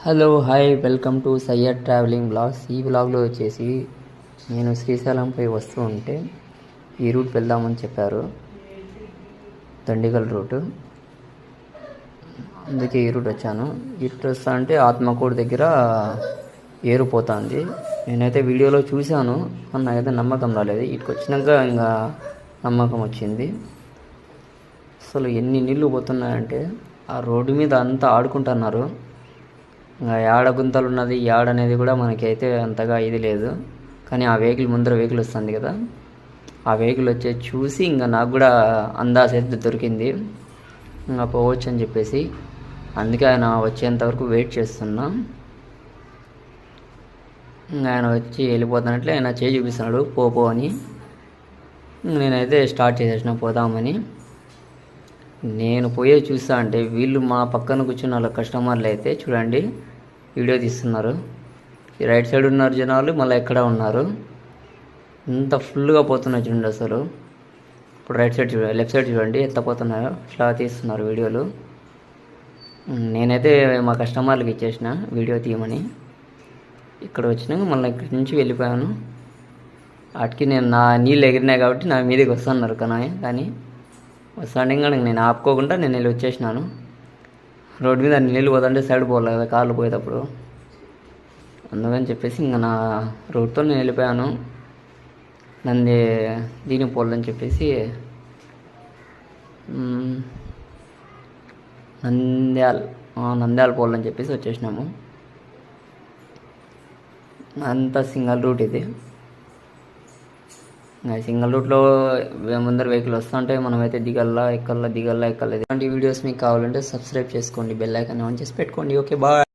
Hello hi welcome to Syed travelling blogs. ఈ బ్లాగ్లో వచ్చేసి నేను శ్రీశైలంపై వస్తూ ఉంటే ఈ రూట్ వెళ్దామని చెప్పారు, దండిగల్ రూటు. అందుకే ఈ రూట్ వచ్చాను. ఈ రూట్ వస్తా అంటే ఆత్మకూరు దగ్గర ఏరుపోతుంది. నేనైతే వీడియోలో చూశాను, నాకైతే నమ్మకం రాలేదు. ఇక్కడికి వచ్చినాక ఇంకా నమ్మకం వచ్చింది. అసలు ఎన్ని నీళ్ళు పోతున్నాయంటే ఆ రోడ్డు మీద అంతా ఆడుకుంటున్నారు. ఇంకా యాడ గుంతలు ఉన్నది యాడ అనేది కూడా మనకైతే అంతగా ఇది లేదు. కానీ ఆ వెహికల్ ముందర వెహికల్ వస్తుంది కదా, ఆ వెహికల్ వచ్చే చూసి ఇంకా నాకు కూడా అందాజ అయితే దొరికింది, ఇంకా పోవచ్చు అని చెప్పేసి. అందుకే ఆయన వచ్చేంతవరకు వెయిట్ చేస్తున్నా. ఇంకా ఆయన వచ్చి వెళ్ళిపోతున్నట్లే ఆయన చేయి చూపిస్తున్నాడు పో అని. నేనైతే స్టార్ట్ చేసేసిన పోదామని. నేను పోయే చూస్తా అంటే వీళ్ళు మా పక్కన కూర్చున్న వాళ్ళ కస్టమర్లు అయితే చూడండి వీడియో తీస్తున్నారు. ఈ రైట్ సైడ్ ఉన్నారు జనాలు, మళ్ళీ ఎక్కడ ఉన్నారు, ఇంత ఫుల్గా పోతున్నాయి చూడండి. అసలు ఇప్పుడు రైట్ సైడ్ చూడండి, లెఫ్ట్ సైడ్ చూడండి ఎంత పోతున్నాయో, ఇట్లా తీస్తున్నారు వీడియోలు. నేనైతే మా కస్టమర్లకు ఇచ్చేసిన వీడియో తీయమని. ఇక్కడ వచ్చినాక మళ్ళీ ఇక్కడి నుంచి వెళ్ళిపోయాను. వాటికి నేను నా నీళ్ళు ఎగిరినాయి కాబట్టి నా మీదకి వస్తున్నారు కానీ వస్తాండి. ఇంకా నేను ఆపుకోకుండా నేను వెళ్ళి వచ్చేసినాను. రోడ్డు మీద నీళ్ళు పోతుంటే సైడ్ పోవాలి కదా కార్లు పోయేటప్పుడు, అందుకని చెప్పేసి ఇంకా నా రోడ్తో నేను వెళ్ళిపోయాను. దీనికి పోలని చెప్పేసి నంద్యాల పోలని చెప్పేసి వచ్చేసినాము. అంతా సింగల్ రూట్ ఇది. సింగిల్ రూట్లో ముందర వెహికల్ వస్తుంటే మనమైతే దిగల్లా ఎక్కల్లా ఎక్కలేదు. ఇలాంటి వీడియోస్ మీకు కావాలంటే సబ్స్క్రైబ్ చేసుకోండి, బెల్ ఐకాన్ ఆన్ చేసి పెట్టుకోండి. Okay bye.